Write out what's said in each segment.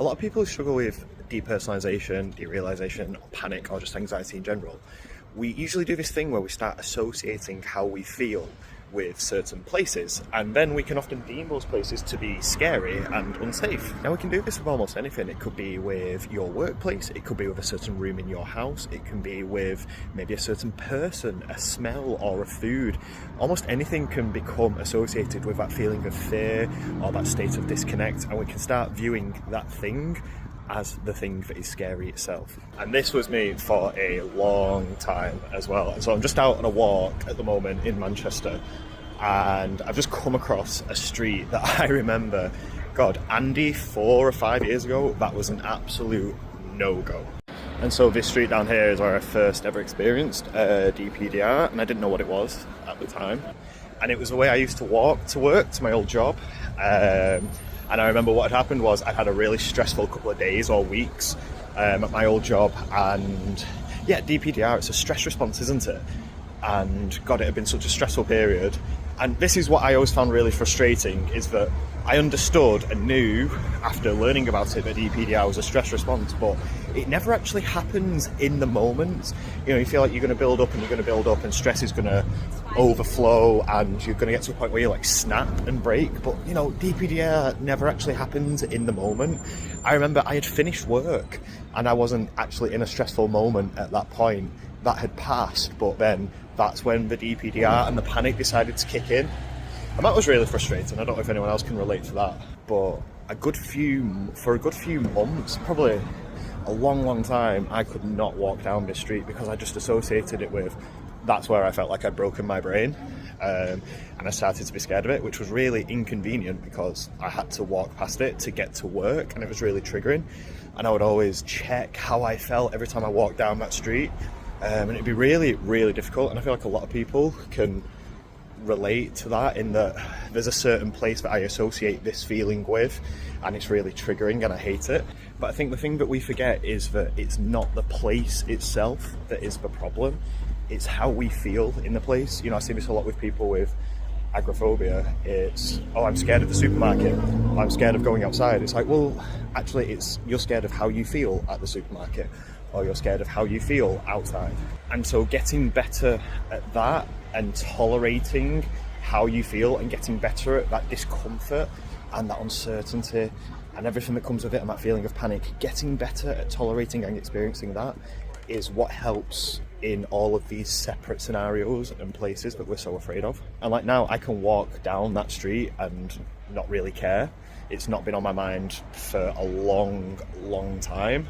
A lot of people who struggle with depersonalization, derealization, or panic, or just anxiety in general, we usually do this thing where we start associating how we feel with certain places, and then we can often deem those places to be scary and unsafe. Now, we can do this with almost anything. It could be with your workplace, it could be with a certain room in your house, it can be with maybe a certain person, a smell, or a food. Almost anything can become associated with that feeling of fear or that state of disconnect, and we can start viewing that thing as the thing that is scary itself. And this was me for a long time as well. And so I'm just out on a walk at the moment in Manchester, and I've just come across a street that I remember, God, Andy, 4 or 5 years ago, that was an absolute no-go. And so this street down here is where I first ever experienced DPDR, and I didn't know what it was at the time. And it was the way I used to walk to work, to my old job. And I remember what had happened was I'd had a really stressful couple of days or weeks at my old job, and yeah, DPDR, it's a stress response, isn't it? And God, it had been such a stressful period. And this is what I always found really frustrating, is that I understood and knew after learning about it that DPDR was a stress response, but it never actually happens in the moment. You know, you feel like you're going to build up and you're going to build up, and stress is going to overflow, and you're going to get to a point where you like snap and break. But you know, DPDR never actually happens in the moment. I remember I had finished work and I wasn't actually in a stressful moment at that point. That had passed, but then that's when the DPDR and the panic decided to kick in. And that was really frustrating. I don't know if anyone else can relate to that, but for a good few months, probably a long time, I could not walk down this street because I just associated it with, that's where I felt like I'd broken my brain. And I started to be scared of it, which was really inconvenient because I had to walk past it to get to work, and it was really triggering. And I would always check how I felt every time I walked down that street. And it'd be really, really difficult. And I feel like a lot of people can relate to that, in that there's a certain place that I associate this feeling with, and it's really triggering and I hate it. But I think the thing that we forget is that it's not the place itself that is the problem, it's how we feel in the place. You know, I see this a lot with people with agoraphobia. It's, oh, I'm scared of the supermarket, I'm scared of going outside. It's like, well, actually you're scared of how you feel at the supermarket, or you're scared of how you feel outside. And so getting better at that and tolerating how you feel and getting better at that discomfort and that uncertainty and everything that comes with it and that feeling of panic, getting better at tolerating and experiencing that is what helps in all of these separate scenarios and places that we're so afraid of. And like now, I can walk down that street and not really care. It's not been on my mind for a long time.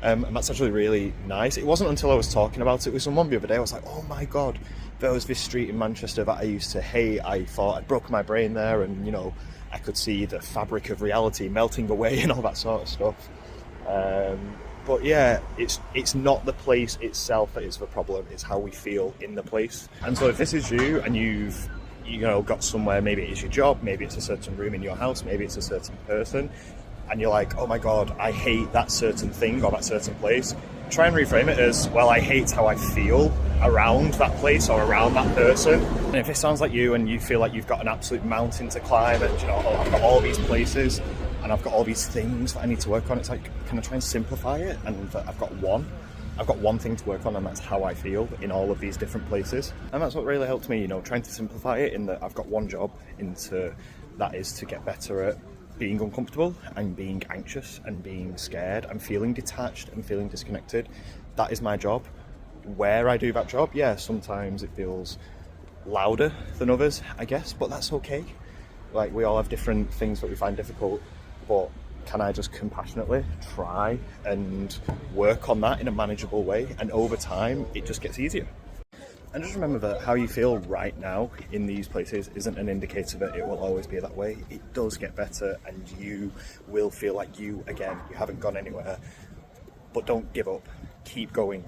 And that's actually really nice. It wasn't until I was talking about it with someone the other day, I was like, oh my God, there was this street in Manchester that I used to hate. I thought I'd broken my brain there, and you know, I could see the fabric of reality melting away and all that sort of stuff. But yeah, it's not the place itself that is the problem, it's how we feel in the place. And so if this is you and you've got somewhere, maybe it's your job, maybe it's a certain room in your house, maybe it's a certain person, and you're like, oh my God, I hate that certain thing or that certain place, try and reframe it as, well, I hate how I feel around that place or around that person. And if it sounds like you and you feel like you've got an absolute mountain to climb, and you know, oh, I've got all these places and I've got all these things that I need to work on, it's like, can I try and simplify it? And I've got one thing to work on, and that's how I feel in all of these different places. And that's what really helped me, you know, trying to simplify it, in that I've got one job that is to get better at being uncomfortable and being anxious and being scared and feeling detached and feeling disconnected. That is my job. Where I do that job, yeah, sometimes it feels louder than others, I guess, but that's okay. Like, we all have different things that we find difficult, but can I just compassionately try and work on that in a manageable way? And over time, it just gets easier. And just remember that how you feel right now in these places isn't an indicator that it will always be that way. It does get better, and you will feel like you haven't gone anywhere. But don't give up. Keep going.